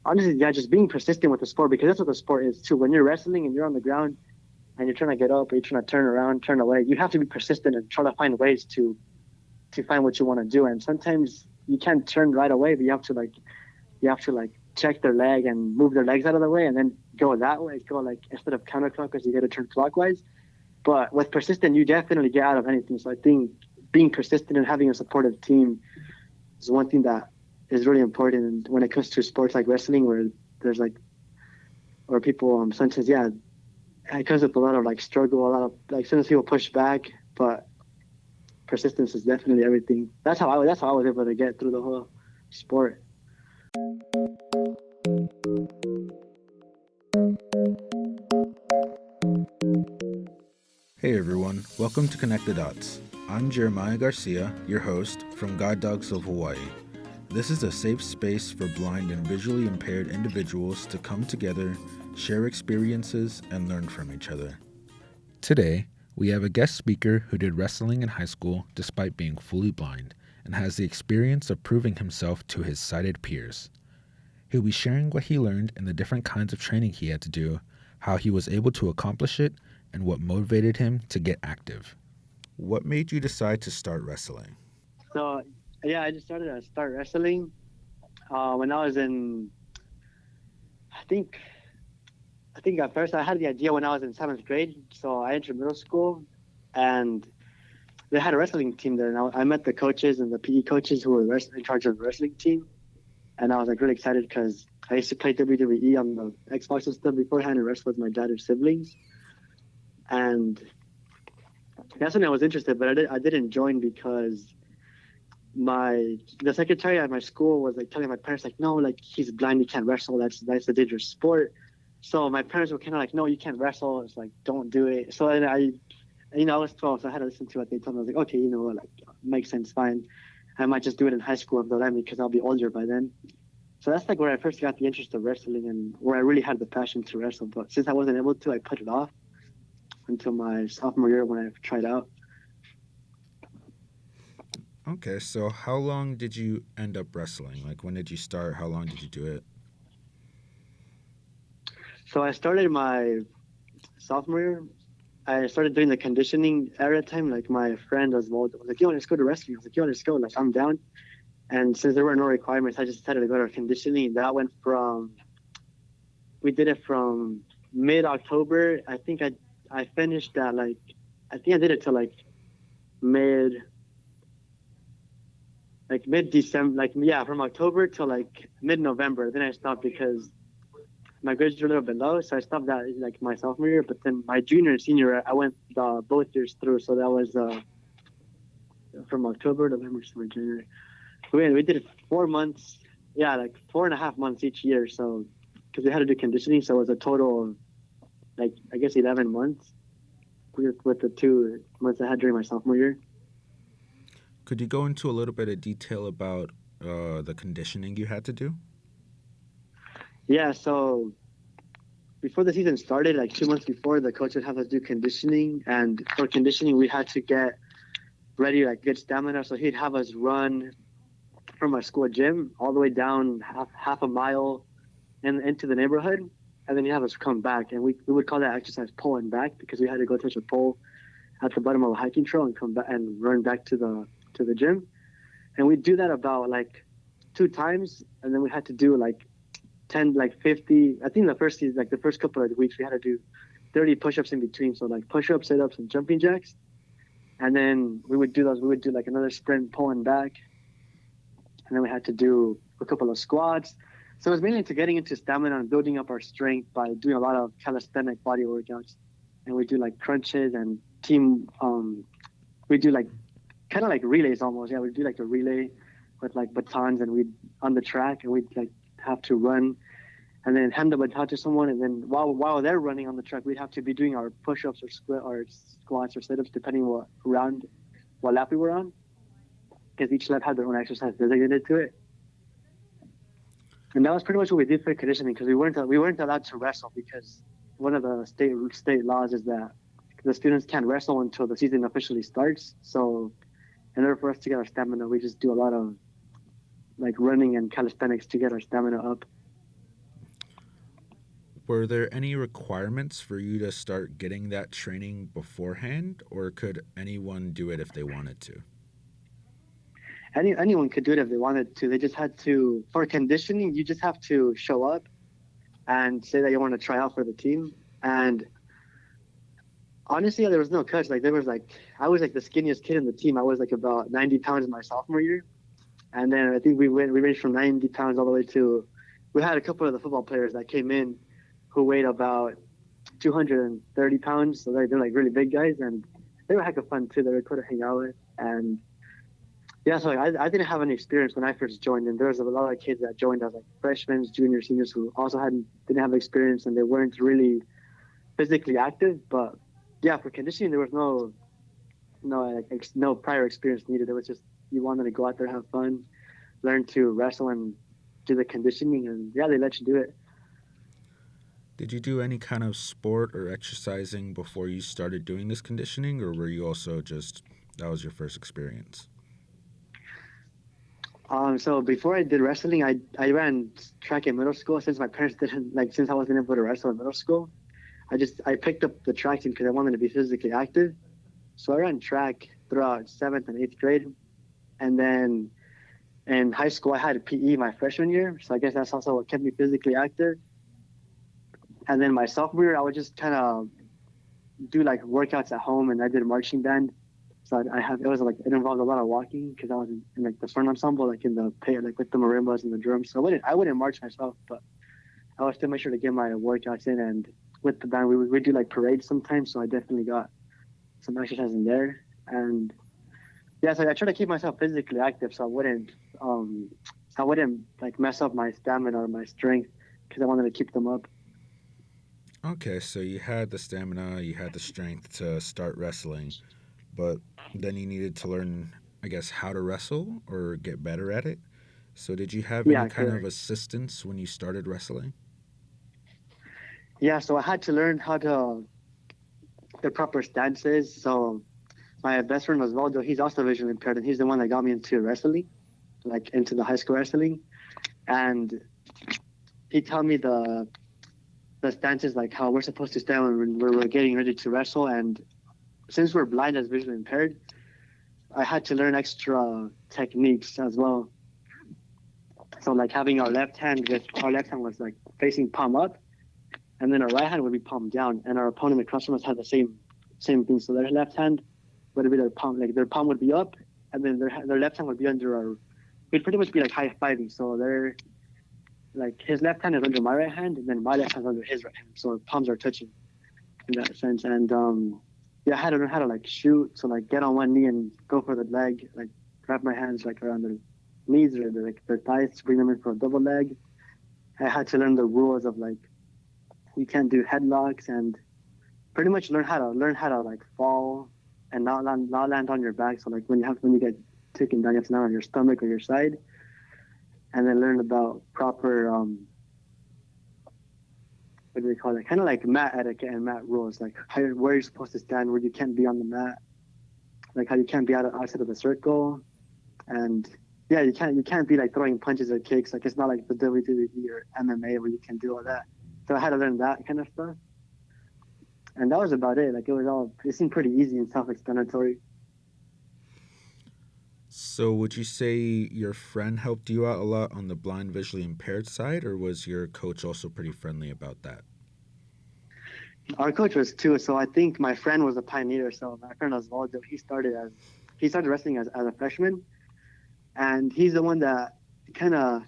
honestly, yeah, just being persistent with the sport, because that's what the sport is too. When you're wrestling and you're on the ground and you're trying to get up or you're trying to turn around, turn away, you have to be persistent and try to find ways to find what you want to do. And sometimes you can't turn right away, but you have to check their leg and move their legs out of the way and then go that way. Go like instead of counterclockwise, you got to turn clockwise. But with persistent, you definitely get out of anything. So I think being persistent and having a supportive team is one thing that is really important when it comes to sports like wrestling, where there's like, or people sometimes, yeah, it comes with a lot of like struggle, a lot of like sometimes people push back, but persistence is definitely everything. That's how I was able to get through the whole sport. Hey everyone, welcome to Connect the Dots. I'm Jeremiah Garcia, your host from Guide Dogs of Hawaii. This is a safe space for blind and visually impaired individuals to come together, share experiences, and learn from each other. Today, we have a guest speaker who did wrestling in high school despite being fully blind and has the experience of proving himself to his sighted peers. He'll be sharing what he learned and the different kinds of training he had to do, how he was able to accomplish it, and what motivated him to get active. What made you decide to start wrestling? So yeah, I just started to start wrestling when I was in. I think I think at first I had the idea when I was in seventh grade. So I entered middle school, and they had a wrestling team there. And I met the coaches and the PE coaches who were in charge of the wrestling team, and I was like really excited because I used to play WWE on the Xbox and stuff beforehand and wrestle with my dad and siblings. And that's when I was interested, but I didn't join because the secretary at my school was like telling my parents like, no, like he's blind, he can't wrestle, that's a dangerous sport. So my parents were kind of like, no, you can't wrestle, it's like don't do it. So then I was 12, so I had to listen to what they told me. I was like, okay, like makes sense, fine. I might just do it in high school if they'll let me, because I'll be older by then. So that's like where I first got the interest of wrestling and where I really had the passion to wrestle. But since I wasn't able to, I put it off until my sophomore year when I tried out. Okay, so how long did you end up wrestling? Like, when did you start? How long did you do it? So I started my sophomore year. I started doing the conditioning area time. Like my friend was like, yo, let's go to wrestling. I was like, yo, let's go. Like I'm down. And since there were no requirements, I just decided to go to conditioning. That went we did it from mid-October. I finished at I think I did it till mid, mid-December, yeah, from October till mid-November. Then I stopped because my grades were a little bit low, so I stopped that my sophomore year. But then my junior and senior year, I went both years through. So that was from October, November, December, January. We did it 4 months, yeah, like 4.5 months each year. So because we had to do conditioning, so it was a total of I guess 11 months with the 2 months I had during my sophomore year. Could you go into a little bit of detail about the conditioning you had to do? Yeah, so before the season started, like 2 months before, the coach would have us do conditioning, and for conditioning, we had to get ready, get stamina. So he'd have us run from our school gym all the way down half a mile and into the neighborhood, and then he'd have us come back, and we would call that exercise pull and back because we had to go touch a pole at the bottom of a hiking trail and come back and run back to the gym, and we'd do that about 2 times, and then we had to do 10, 50. I think the first couple of weeks we had to do 30 push-ups in between. So push-ups, sit-ups, and jumping jacks. And then we would do another sprint pulling back. And then we had to do a couple of squats. So it was mainly to getting into stamina and building up our strength by doing a lot of calisthenic body workouts. And we do crunches and team, we do kind of relays almost. Yeah, we do a relay with batons, and we'd on the track, and we'd have to run and then hand the baton to someone, and then while they're running on the track, we'd have to be doing our push-ups or squats or sit-ups depending what lap we were on, because each lap had their own exercise designated to it. And that was pretty much what we did for conditioning, because we weren't allowed to wrestle, because one of the state laws is that the students can't wrestle until the season officially starts. So in order for us to get our stamina, we just do a lot of running and calisthenics to get our stamina up. Were there any requirements for you to start getting that training beforehand, or could anyone do it if they wanted to? Anyone could do it if they wanted to. They just had to, for conditioning, you just have to show up and say that you want to try out for the team. And honestly, there was no coach. Like I was like the skinniest kid in the team. I was like about 90 pounds in my sophomore year. And then I think we ranged from 90 pounds all the way to, we had a couple of the football players that came in who weighed about 230 pounds. So they're like really big guys, and they were heck of fun too. They were cool to hang out with. And yeah, so like, I didn't have any experience when I first joined, and there was a lot of kids that joined as like freshmen, juniors, seniors who also didn't have experience, and they weren't really physically active. But yeah, for conditioning, there was no prior experience needed. It was just you wanted to go out there, have fun, learn to wrestle, and do the conditioning, and yeah, they let you do it. Did you do any kind of sport or exercising before you started doing this conditioning, or were you also just, that was your first experience? So before I did wrestling, I ran track in middle school. Since my parents didn't since I wasn't able to wrestle in middle school, I picked up the track team because I wanted to be physically active. So I ran track throughout 7th and 8th grade, and then in high school I had PE my freshman year. So I guess that's also what kept me physically active. And then my sophomore year, I would just kind of do like workouts at home, and I did a marching band. So it involved a lot of walking because I was in like the front ensemble, like in the pit, like with the marimbas and the drums. So I wouldn't march myself, but I would still make sure to get my workouts in. And with the band, we do like parades sometimes. So I definitely got some exercise in there. And yeah, so I try to keep myself physically active, so I wouldn't like mess up my stamina or my strength because I wanted to keep them up. Okay, so you had the stamina, you had the strength to start wrestling, but then you needed to learn, I guess, how to wrestle or get better at it. So did you have any Yeah, kind of correct. assistance when you started wrestling? Yeah, so I had to learn how to the proper stances. So my best friend Osvaldo, he's also visually impaired, and he's the one that got me into wrestling, like into the high school wrestling. And he taught me the stances, like how we're supposed to stand when we're getting ready to wrestle. And since we're blind as visually impaired, I had to learn extra techniques as well. So like having our left hand was like facing palm up, and then our right hand would be palm down, and our opponent across from us had the same thing. So their left hand would be their palm would be up, and then their left hand would be under our. We'd pretty much be like high fiving. So they're like his left hand is under my right hand, and then my left hand is under his right hand. So our palms are touching in that sense. And yeah, I had to learn how to like shoot. So like get on one knee and go for the leg, like wrap my hands like around their knees or their thighs to bring them in for a double leg. I had to learn the rules of like you can't do headlocks, and pretty much learn how to like fall and not land on your back. So like when you get taken down, you have to land on your stomach or your side, and then learn about proper what do we call it? Kind of like mat etiquette and mat rules, like where you're supposed to stand, where you can't be on the mat, like how you can't be outside of the circle, and yeah, you can't be like throwing punches or kicks. Like it's not like the WWE or MMA where you can do all that. So I had to learn that kind of stuff, and that was about it. Like it seemed pretty easy and self-explanatory. So would you say your friend helped you out a lot on the blind visually impaired side, or was your coach also pretty friendly about that? Our coach was too. So I think my friend was a pioneer. So my friend Osvaldo, he started wrestling as a freshman, and he's the one that kind of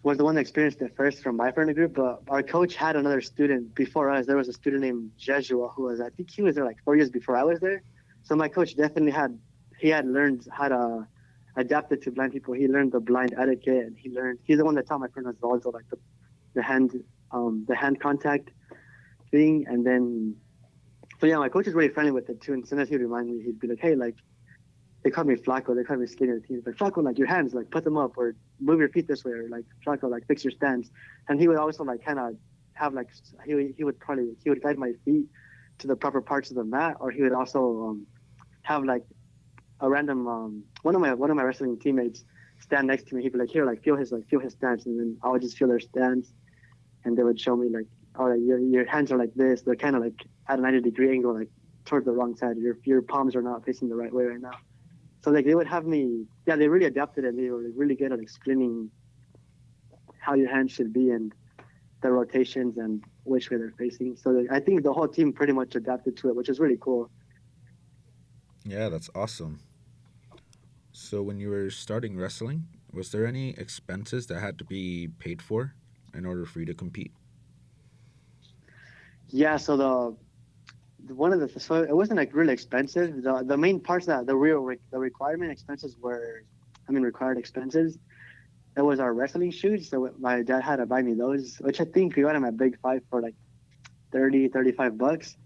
was the one that experienced it first from my friend group. But our coach had another student before us. There was a student named Jeshua who was, I think he was there like 4 years before I was there. So my coach definitely had learned how to adapt it to blind people. He learned the blind etiquette, and he's the one that taught my friend Osvaldo like the hand contact thing. And then so yeah, my coach is really friendly with it too. And sometimes he'd remind me, he'd be like, hey, like they call me Flaco, they call me skinny on the team. Like Flaco, like your hands, like put them up, or move your feet this way, or like Flaco, like fix your stance. And he would also like kind of have like he would guide my feet to the proper parts of the mat, or he would also have like a random one of my wrestling teammates stand next to me. He'd be like, here, like feel his stance, and then I would just feel their stance. and they would show me like, oh, your hands are like this. They're kind of like at a 90-degree angle, like toward the wrong side. Your palms are not facing the right way right now. So like they would have me, yeah, they really adapted and they were really good at explaining how your hands should be and the rotations and which way they're facing. So I think the whole team pretty much adapted to it, which is really cool. Yeah, that's awesome. So when you were starting wrestling, was there any expenses that had to be paid for in order for you to compete? Yeah, so one of the so it wasn't like really expensive. The main parts that the requirement expenses were, I mean required expenses. It was our wrestling shoes. So my dad had to buy me those, which I think we got them at Big Five for like 30-35 bucks.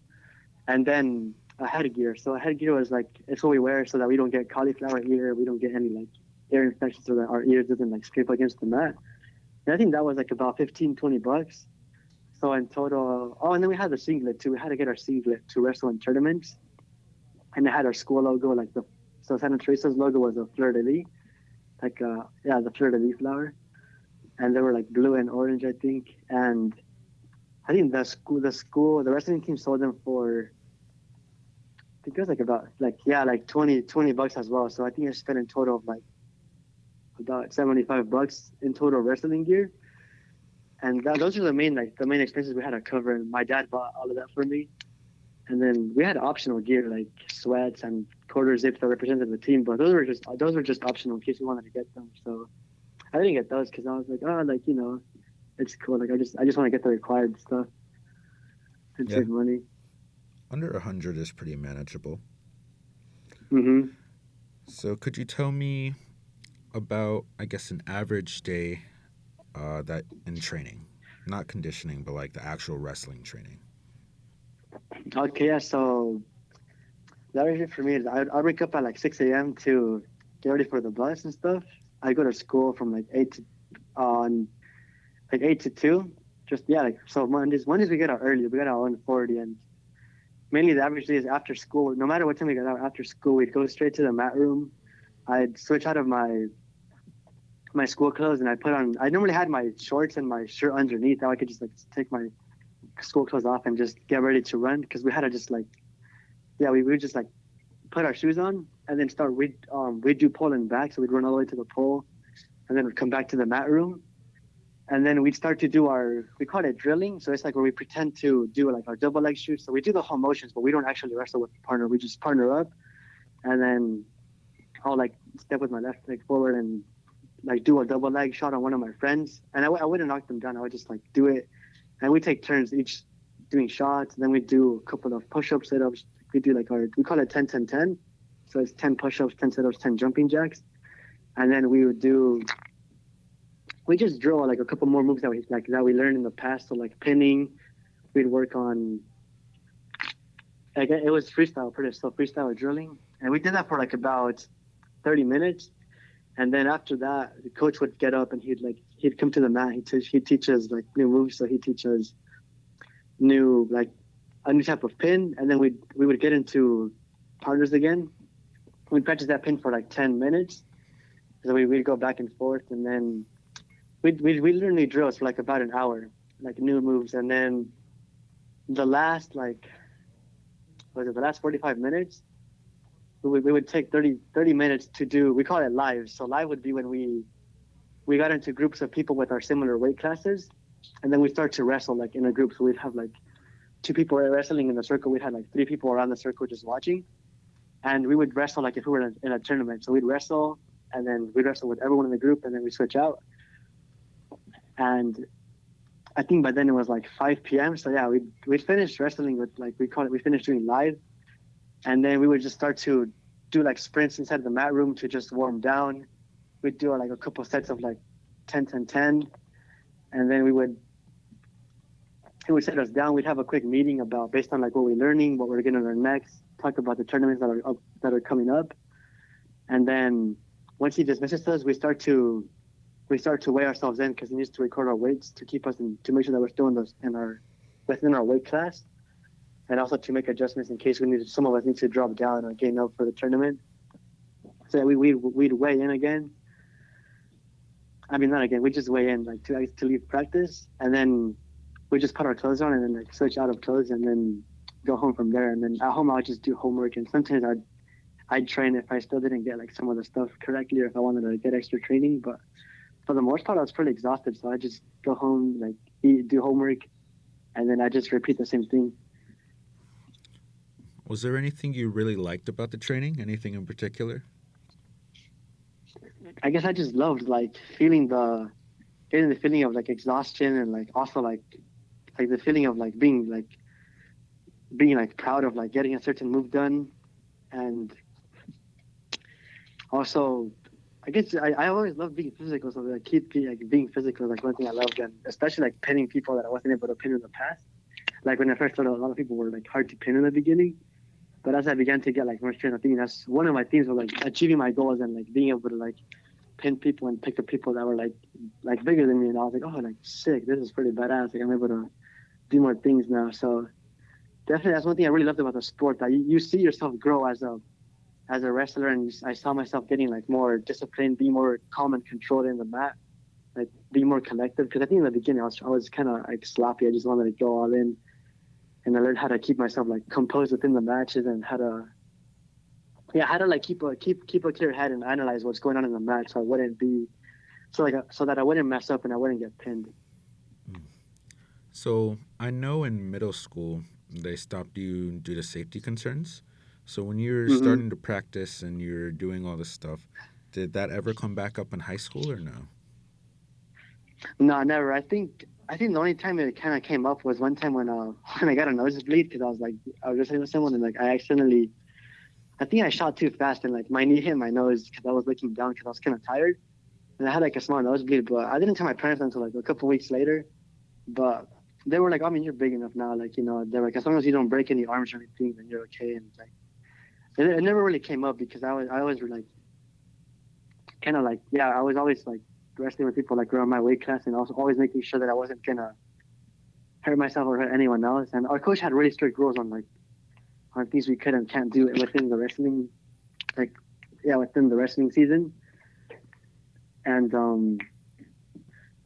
And then a headgear. So a headgear was like, it's what we wear so that we don't get cauliflower ear, we don't get any like ear infections so that our ears doesn't like scrape against the mat. And I think that was like about 15-20 bucks. So in total, oh, and then we had the singlet too. We had to get our singlet to wrestle in tournaments. And it had our school logo, like so Santa Teresa's logo was a fleur-de-lis, like, yeah, the fleur-de-lis flower. And they were like blue and orange, I think. And I think the wrestling team sold them for, I think it was like about like, yeah, like 20 bucks as well. So I think I spent in total of like about 75 bucks in total wrestling gear. And those are the main expenses we had to cover. And my dad bought all of that for me. And then we had optional gear like sweats and quarter zips that represented the team, but those were just optional in case we wanted to get them. So I didn't get those because I was like, oh, like, you know, it's cool. Like I just want to get the required stuff and save money. Under 100 is pretty manageable. Mm-hmm. So could you tell me about, I guess, an average day that in training, not conditioning, but like the actual wrestling training? Okay, yeah. So the average for me is I wake up at like 6 a.m. to get ready for the bus and stuff. I go to school from like 8 to 2. Just, yeah, like, so Mondays we get out early. We get out 1:40, and mainly the average day is after school. No matter what time we got out after school, we'd go straight to the mat room. I'd switch out of my school clothes and I normally had my shorts and my shirt underneath. Now I could just like take my school clothes off and just get ready to run, because we had to just like, yeah, we would just like put our shoes on and then we'd do pole and back. So we'd run all the way to the pole and then we'd come back to the mat room. And then we'd start to do we call it drilling. So it's like where we pretend to do like our double leg shoot. So we do the whole motions, but we don't actually wrestle with the partner. We just partner up. And then I'll like step with my left leg forward and like do a double leg shot on one of my friends. And I wouldn't knock them down. I would just like do it. And we take turns each doing shots. And then we do a couple of push-ups, sit-ups. We do like we call it 10-10-10. So it's 10 push-ups, 10 sit-ups, 10 jumping jacks. And then we just draw like a couple more moves that we learned in the past. So like pinning, we'd work on, like, it was freestyle, freestyle drilling. And we did that for like about 30 minutes. And then after that, the coach would get up and he'd come to the mat. He'd teach us like new moves. So he'd teach us a new type of pin. And then we would get into partners again. We'd practice that pin for like 10 minutes. So we'd go back and forth, and then we'd learn new drills for like about an hour, like new moves. And then the last 45 minutes, we would take 30 minutes to do, we call it live. So live would be when we got into groups of people with our similar weight classes, and then we start to wrestle like in a group. So we'd have like 2 people wrestling in the circle. We'd have like 3 people around the circle just watching, and we would wrestle like if we were in a tournament. So we'd wrestle, and then we'd wrestle with everyone in the group, and then we switch out. And I think by then it was like 5 p.m. So yeah, we'd finished wrestling with like, we finished doing live. And then we would just start to do like sprints inside the mat room to just warm down. We'd do like a couple sets of like 10-10-10. And then he would sit us down. We'd have a quick meeting based on like what we're learning, what we're going to learn next, talk about the tournaments that are coming up. And then once he dismisses us, we start to weigh ourselves in, because he needs to record our weights to keep us to make sure that we're still within our weight class. And also to make adjustments in case some of us need to drop down or gain up for the tournament. So we'd weigh in again. I mean, not again. We just weigh in like to leave practice, and then we just put our clothes on and then like switch out of clothes and then go home from there. And then at home I'll just do homework, and sometimes I'd train if I still didn't get like some of the stuff correctly or if I wanted to get extra training. But for the most part, I was pretty exhausted, so I just go home, like eat, do homework, and then I just repeat the same thing. Was there anything you really liked about the training? Anything in particular? I guess I just loved like getting the feeling of like exhaustion, and like also like the feeling of like being like proud of like getting a certain move done. And also I guess I always loved being physical, so like like being physical is like one thing I loved, and especially like pinning people that I wasn't able to pin in the past. Like when I first started, a lot of people were like hard to pin in the beginning, but as I began to get like more strength, I think that's one of my things was like achieving my goals and like being able to like pin people and pick up people that were like bigger than me, and I was like, oh, like sick, this is pretty badass. Like I'm able to do more things now. So definitely that's one thing I really loved about the sport, that you see yourself grow as a wrestler, and I saw myself getting like more disciplined, be more calm and controlled in the mat, like be more collected. Because I think in the beginning I was kind of like sloppy. I just wanted to go all in, and I learned how to keep myself like composed within the matches, and how to like keep a clear head and analyze what's going on in the match, so I wouldn't be so that I wouldn't mess up and I wouldn't get pinned. So I know in middle school they stopped you due to safety concerns. So when you're Mm-hmm. starting to practice and you're doing all this stuff, did that ever come back up in high school or no? No, never. I think the only time it kind of came up was one time when when I got a nosebleed, because I was wrestling with someone, and like I think I shot too fast, and like my knee hit my nose because I was looking down because I was kind of tired, and I had like a small nosebleed. But I didn't tell my parents until like a couple weeks later. But they were like, I mean, you're big enough now, like they're like, as long as you don't break any arms or anything, then you're okay. And like it never really came up because I always were like kind of like, yeah, I was always like wrestling with people like around my weight class, and also always making sure that I wasn't gonna hurt myself or hurt anyone else. And our coach had really strict rules on things we could and can't do within the wrestling, like within the wrestling season. And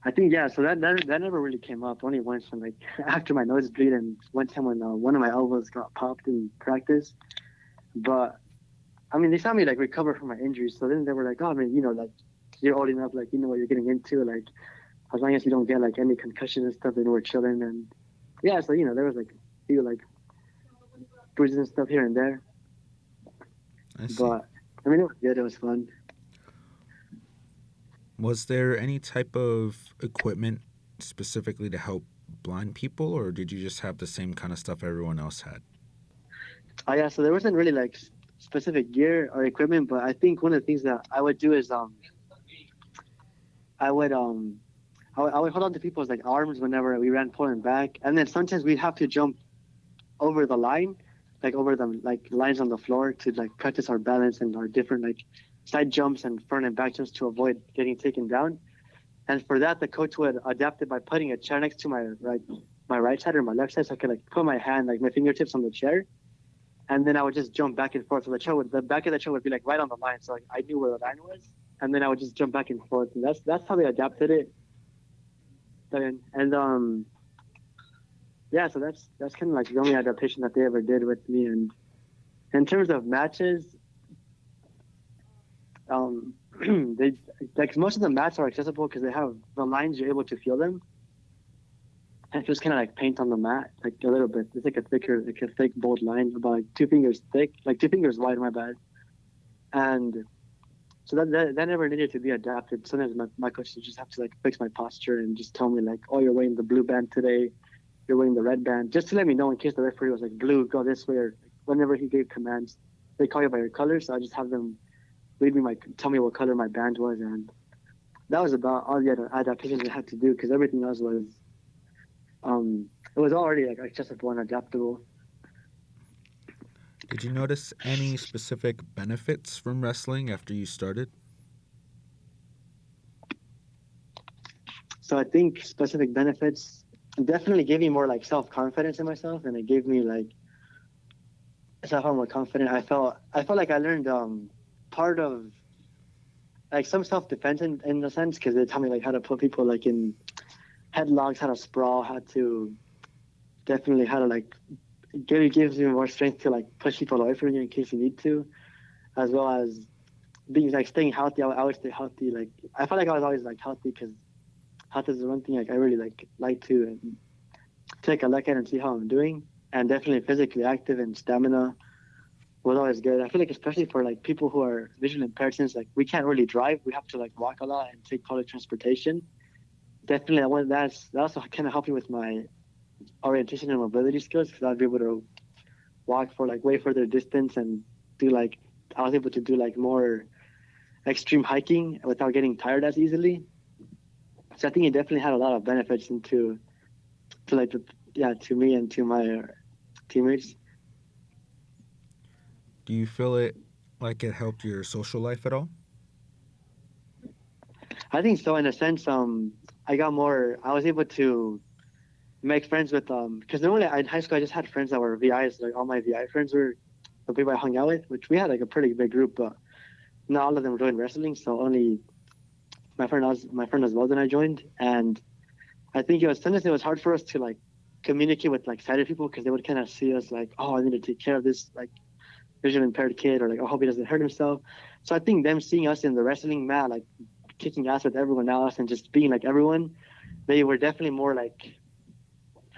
I think so that never really came up. Only once when like after my nosebleed, and one time when one of my elbows got popped in practice. But I mean, they saw me like recover from my injuries, so then they were like, oh, I mean, like you're old enough, like you know what you're getting into, like as long as you don't get like any concussions and stuff, then we're chilling. And so there was like a few like bruises and stuff here and there. I see. But I mean, it was good. It was fun. Was there any type of equipment specifically to help blind people, or did you just have the same kind of stuff everyone else had? Oh yeah, so there wasn't really like specific gear or equipment, but I think one of the things that I would do is I would hold on to people's like arms whenever we ran forward and back, and then sometimes we'd have to jump over the line, like over the like lines on the floor, to like practice our balance and our different like side jumps and front and back jumps to avoid getting taken down. And for that, the coach would adapt it by putting a chair next to my right side or my left side, so I could like put my hand, like my fingertips on the chair, and then I would just jump back and forth. So the back of the chair would be like right on the line, so like, I knew where the line was, and then I would just jump back and forth. And that's how they adapted it. And so that's kind of like the only adaptation that they ever did with me. And in terms of matches, they like most of the mats are accessible because they have the lines, you're able to feel them, and just kind of like paint on the mat like a little bit. It's like a thick bold line about like 2 fingers thick, like 2 fingers wide, my bad. And so that never needed to be adapted. Sometimes my coach would just have to like fix my posture and just tell me like, oh, you're wearing the blue band today, you're wearing the red band, just to let me know in case the referee was like, blue, go this way. Or like, whenever he gave commands, they call you by your colors, so I just have them tell me what color my band was. And that was about all the adaptations I had to do, because everything else was it was already like accessible and adaptable. Did you notice any specific benefits from wrestling after you started? So I think specific benefits definitely gave me more like self-confidence in myself, and it gave me like I felt more confident. I felt like I learned part of like some self-defense in a sense, because they taught me like how to put people like in headlocks, how to sprawl, how to definitely how to like gives you more strength to like push people away from you in case you need to, as well as being like staying healthy. I would stay healthy. Like I felt like I was always like healthy because health is the one thing like I really like to take a look at and see how I'm doing. And definitely physically active and stamina was always good. I feel like especially for like people who are visually impaired, since like we can't really drive, we have to like walk a lot and take public transportation. Definitely, I want that also kind of helped me with my orientation and mobility skills because I'd be able to walk for like way further distance and do like I was able to do like more extreme hiking without getting tired as easily. So I think it definitely had a lot of benefits into to like the, yeah to me and to my teammates. Do you feel it like it helped your social life at all? I think so in a sense. I got more. I was able to make friends with because normally in high school I just had friends that were VIs. Like all my VI friends were the people I hung out with, which we had like a pretty big group, but not all of them were doing wrestling. So only my friend as well that I joined, and I think sometimes it was hard for us to like communicate with like sighted people because they would kind of see us like, oh, I need to take care of this like visually impaired kid, or like, I hope he doesn't hurt himself. So I think them seeing us in the wrestling mat, like kicking ass with everyone else and just being like everyone, they were definitely more like,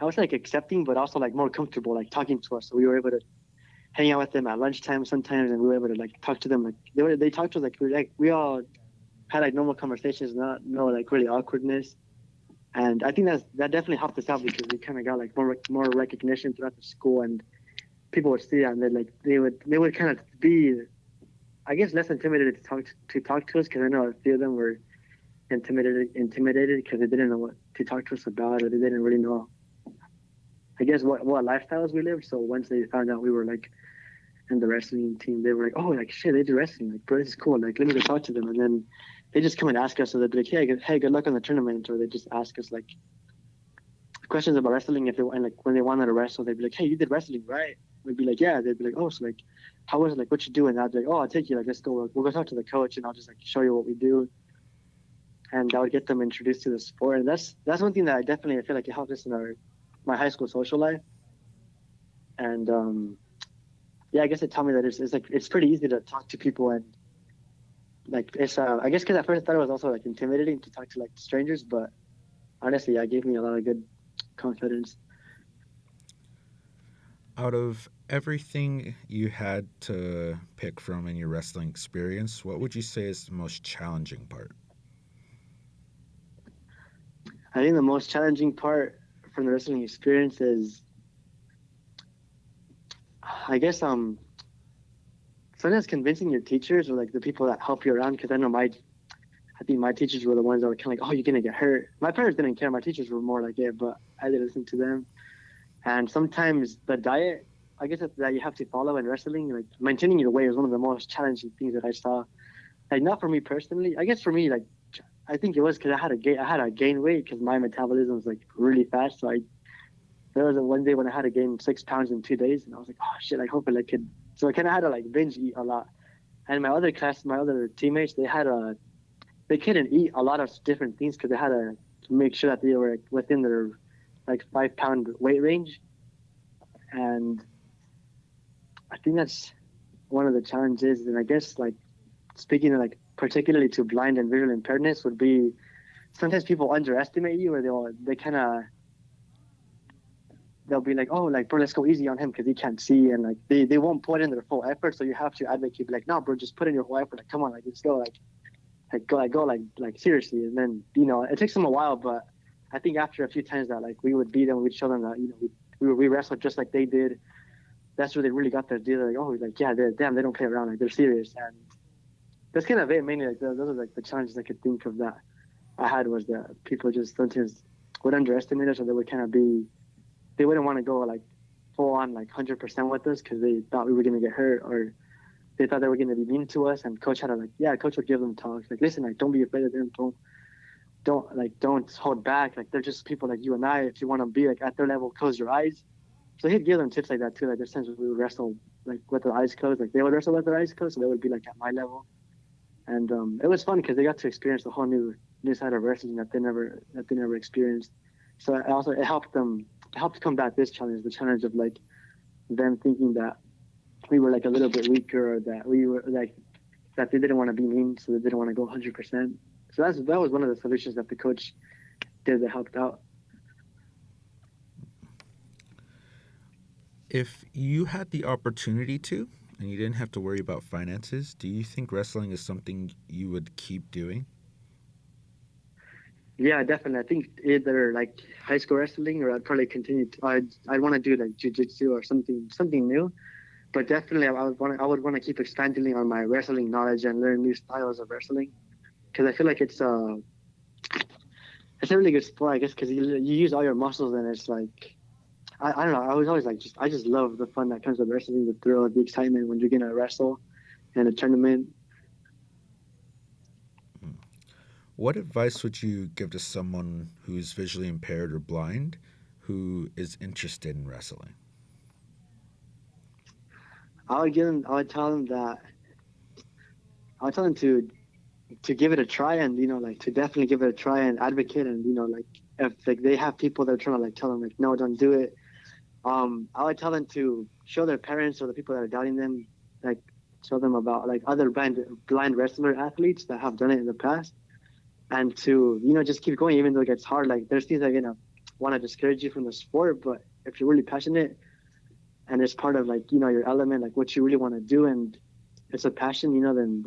I was like accepting, but also like more comfortable, like talking to us. So we were able to hang out with them at lunchtime sometimes, and we were able to like talk to them. Like they talked to us like we all had like normal conversations, not no like really awkwardness. And I think that definitely helped us out because we kind of got like more recognition throughout the school, and people would see that and they would kind of be, I guess, less intimidated to talk to us because I know a few of them were intimidated because they didn't know what to talk to us about, or they didn't really know, I guess, what lifestyles we lived. So once they found out we were like in the wrestling team, they were like, oh, like shit, they do wrestling, like bro, this is cool, like let me go talk to them. And then they just come and ask us, so they'd be like, hey, good luck on the tournament, or they just ask us like questions about wrestling. If they and like when they wanted to wrestle, they'd be like, hey, you did wrestling, right? We'd be like, yeah. They'd be like, oh, so like how was it, like what you doing? I'd be like, oh, I'll take you, like let's go, we'll go talk to the coach and I'll just like show you what we do. And that would get them introduced to the sport. And that's one thing that I feel like it helped us in my high school social life. And yeah, I guess it taught me that it's like it's pretty easy to talk to people, and like it's I guess because at first I thought it was also like intimidating to talk to like strangers, but honestly, yeah, it gave me a lot of good confidence. Out of everything you had to pick from in your wrestling experience, what would you say is the most challenging part? I think the most challenging part from the wrestling experience is, I guess, sometimes convincing your teachers or like the people that help you around. Because I think my teachers were the ones that were kind of like, oh, you're gonna get hurt. My parents didn't care. My teachers were more like, yeah, but I did listen to them. And sometimes the diet, I guess, that you have to follow in wrestling, like maintaining your weight is one of the most challenging things that I saw. Like not for me personally, I guess for me, like I think it was because I had to gain weight because my metabolism was like really fast. So there was one day when I had to gain 6 pounds in 2 days, and I was like, oh shit, I hope I could. So I kind of had to like binge eat a lot. And my other teammates, they couldn't eat a lot of different things because they had to make sure that they were within their like 5 pound weight range. And I think that's one of the challenges. And I guess like speaking of like particularly to blind and visual impairedness would be sometimes people underestimate you, or they'll be like, oh, like bro, let's go easy on him because he can't see, and like they won't put in their full effort. So you have to advocate, be like, no, bro, just put in your whole effort. Like, come on, like let's go, like seriously. And then it takes them a while, but I think after a few times that like we would beat them, we'd show them that we wrestled just like they did. That's where they really got their deal. They're like, oh, like yeah, they don't play around, like they're serious. And that's kind of it. Mainly like those are like the challenges I could think of that I had, was that people just sometimes would underestimate us, or they wouldn't want to go like full on like 100% with us because they thought we were going to get hurt, or they thought they were going to be mean to us. And coach coach would give them talks like, listen, like don't be afraid of them, don't hold back, like they're just people like you and I. If you want to be like at their level, close your eyes. So he'd give them tips like that too. Like there's times we would wrestle like with their eyes closed, like they would wrestle with their eyes closed, so they would be like at my level. And it was fun because they got to experience the whole new side of wrestling that they never experienced. So it helped combat this challenge, the challenge of like them thinking that we were like a little bit weaker, or that we were like that they didn't want to be mean, so they didn't want to go 100%. So that was one of the solutions that the coach did that helped out. If you had the opportunity to, and you didn't have to worry about finances, do you think wrestling is something you would keep doing? Yeah, definitely. I think either like high school wrestling, or I'd probably continue. I'd want to do like jujitsu or something new. But definitely, I would want to keep expanding on my wrestling knowledge and learn new styles of wrestling, because I feel like it's a really good sport, I guess, because you use all your muscles, and it's like I don't know. I was always like I just love the fun that comes with wrestling, the thrill, the excitement when you're gonna wrestle in a tournament. What advice would you give to someone who's visually impaired or blind who is interested in wrestling? I would tell them to give it a try, and like to definitely give it a try and advocate, and like if like they have people that are trying to like tell them like no, don't do it. I would tell them to show their parents or the people that are doubting them, like show them about like other blind wrestler athletes that have done it in the past, and to just keep going even though it gets hard. Like there's things that want to discourage you from the sport, but if you're really passionate and it's part of like your element, like what you really want to do, and it's a passion, then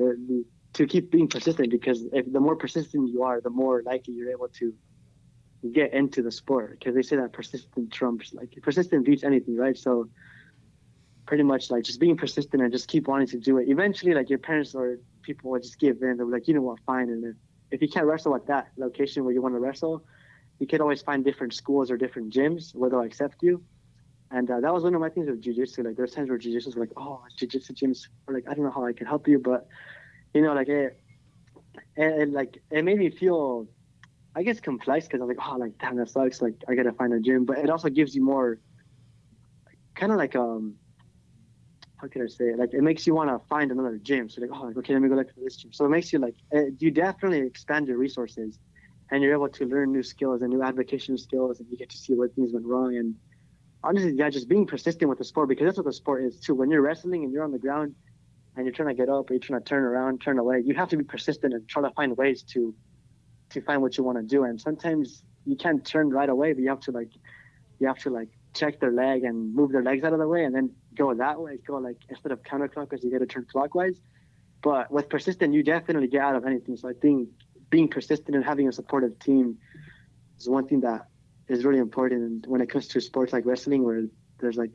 to keep being persistent, because if the more persistent you are, the more likely you're able to get into the sport, because they say that persistent beats anything, right? So pretty much like just being persistent and just keep wanting to do it. Eventually, like your parents or people will just give in. They'll be like, you know what, fine. And if you can't wrestle at that location where you want to wrestle, you could always find different schools or different gyms where they'll accept you. And that was one of my things with jiu-jitsu. Like there's times where jiu-jitsu were like, oh, jiu-jitsu gyms, or like I don't know how I can help you, but like it made me feel, I guess, complex, because I'm like, oh, like damn, that sucks. Like I gotta find a gym, but it also gives you more, kind of like how can I say it? Like it makes you want to find another gym. So like, oh, okay, let me go look for this gym. So it makes you like you definitely expand your resources, and you're able to learn new skills and new advocacy skills, and you get to see where things went wrong. And honestly, yeah, just being persistent with the sport, because that's what the sport is too. When you're wrestling and you're on the ground and you're trying to get up, or you're trying to turn around, turn away, you have to be persistent and try to find ways to find what you want to do. And sometimes you can't turn right away, but you have to like check their leg and move their legs out of the way, and then go that way. Go like, instead of counterclockwise, you got to turn clockwise. But with persistent, you definitely get out of anything. So I think being persistent and having a supportive team is one thing that is really important. And when it comes to sports like wrestling, where there's like,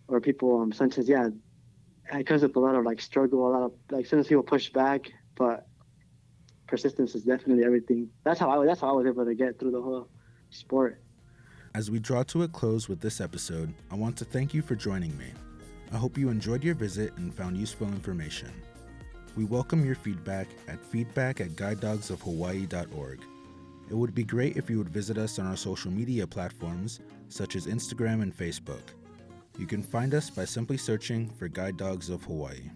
or people sometimes, yeah, it comes with a lot of like struggle, a lot of like sometimes people push back, but persistence is definitely everything. That's how I was able to get through the whole sport. As we draw to a close with this episode, I want to thank you for joining me. I hope you enjoyed your visit and found useful information. We welcome your feedback at guidedogsofhawaii.org. It would be great if you would visit us on our social media platforms, such as Instagram and Facebook. You can find us by simply searching for Guide Dogs of Hawaii.